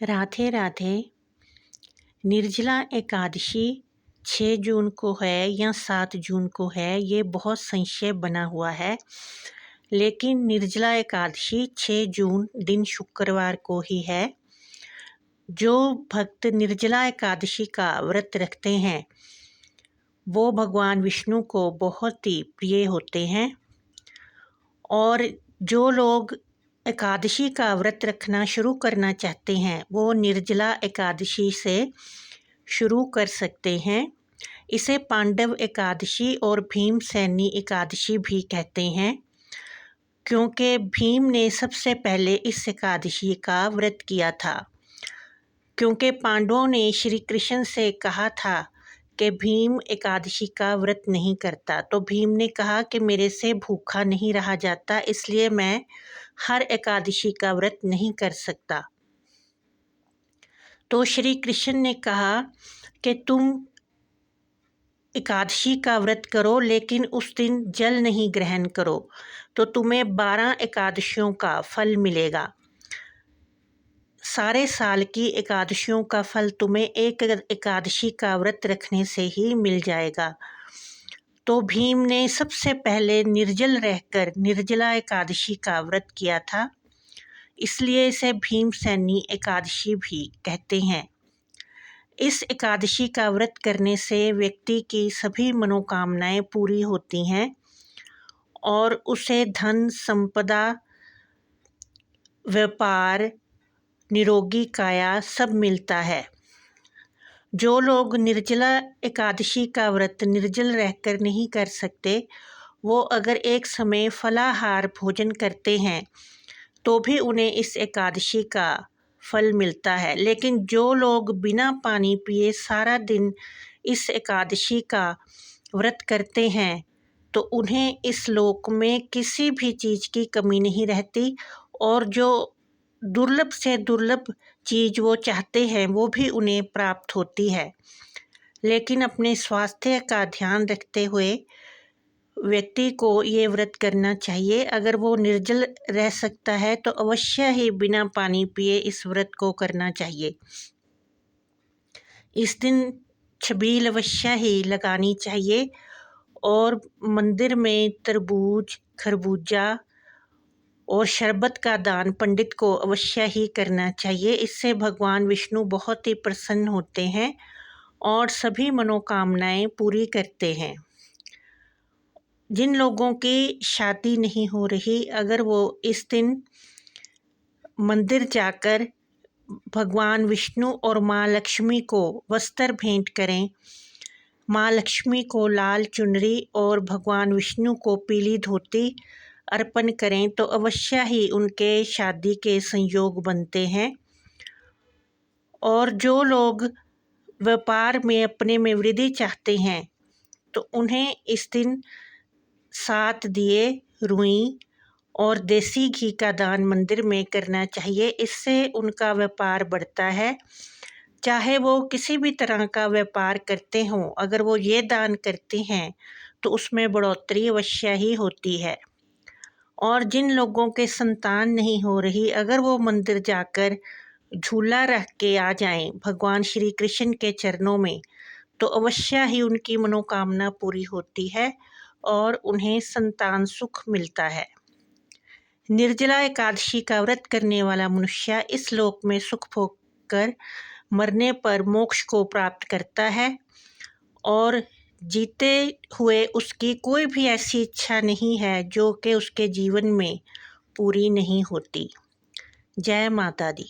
राधे राधे। निर्जला एकादशी 6 जून को है या 7 जून को है, ये बहुत संशय बना हुआ है। लेकिन निर्जला एकादशी 6 जून दिन शुक्रवार को ही है। जो भक्त निर्जला एकादशी का व्रत रखते हैं वो भगवान विष्णु को बहुत ही प्रिय होते हैं। और जो लोग एकादशी का व्रत रखना शुरू करना चाहते हैं वो निर्जला एकादशी से शुरू कर सकते हैं। इसे पांडव एकादशी और भीमसेनी एकादशी भी कहते हैं, क्योंकि भीम ने सबसे पहले इस एकादशी का व्रत किया था। क्योंकि पांडवों ने श्री कृष्ण से कहा था कि भीम एकादशी का व्रत नहीं करता, तो भीम ने कहा कि मेरे से भूखा नहीं रहा जाता, इसलिए मैं हर एकादशी का व्रत नहीं कर सकता। तो श्री कृष्ण ने कहा कि तुम एकादशी का व्रत करो, लेकिन उस दिन जल नहीं ग्रहण करो, तो तुम्हें 12 एकादशियों का फल मिलेगा। सारे साल की एकादशियों का फल तुम्हें एक एकादशी का व्रत रखने से ही मिल जाएगा। तो भीम ने सबसे पहले निर्जल रहकर निर्जला एकादशी का व्रत किया था, इसलिए इसे भीमसेनी एकादशी भी कहते हैं। इस एकादशी का व्रत करने से व्यक्ति की सभी मनोकामनाएं पूरी होती हैं और उसे धन संपदा, व्यापार, निरोगी काया सब मिलता है। जो लोग निर्जला एकादशी का व्रत निर्जल रहकर नहीं कर सकते, वो अगर एक समय फलाहार भोजन करते हैं तो भी उन्हें इस एकादशी का फल मिलता है। लेकिन जो लोग बिना पानी पिए सारा दिन इस एकादशी का व्रत करते हैं तो उन्हें इस लोक में किसी भी चीज़ की कमी नहीं रहती, और जो दुर्लभ से दुर्लभ चीज़ वो चाहते हैं वो भी उन्हें प्राप्त होती है। लेकिन अपने स्वास्थ्य का ध्यान रखते हुए व्यक्ति को ये व्रत करना चाहिए। अगर वो निर्जल रह सकता है तो अवश्य ही बिना पानी पिए इस व्रत को करना चाहिए। इस दिन छबील अवश्य ही लगानी चाहिए और मंदिर में तरबूज, खरबूजा और शरबत का दान पंडित को अवश्य ही करना चाहिए। इससे भगवान विष्णु बहुत ही प्रसन्न होते हैं और सभी मनोकामनाएं पूरी करते हैं। जिन लोगों की शादी नहीं हो रही, अगर वो इस दिन मंदिर जाकर भगवान विष्णु और माँ लक्ष्मी को वस्त्र भेंट करें, माँ लक्ष्मी को लाल चुनरी और भगवान विष्णु को पीली धोती अर्पण करें, तो अवश्य ही उनके शादी के संयोग बनते हैं। और जो लोग व्यापार में अपने में वृद्धि चाहते हैं तो उन्हें इस दिन 7 दिए, रुई और देसी घी का दान मंदिर में करना चाहिए। इससे उनका व्यापार बढ़ता है। चाहे वो किसी भी तरह का व्यापार करते हों, अगर वो ये दान करते हैं तो उसमें बढ़ोतरी अवश्य ही होती है। और जिन लोगों के संतान नहीं हो रही, अगर वो मंदिर जाकर झूला रख के आ जाएं भगवान श्री कृष्ण के चरणों में, तो अवश्य ही उनकी मनोकामना पूरी होती है और उन्हें संतान सुख मिलता है। निर्जला एकादशी का व्रत करने वाला मनुष्य इस लोक में सुख भोग कर मरने पर मोक्ष को प्राप्त करता है, और जीते हुए उसकी कोई भी ऐसी इच्छा नहीं है जो कि उसके जीवन में पूरी नहीं होती। जय माता दी।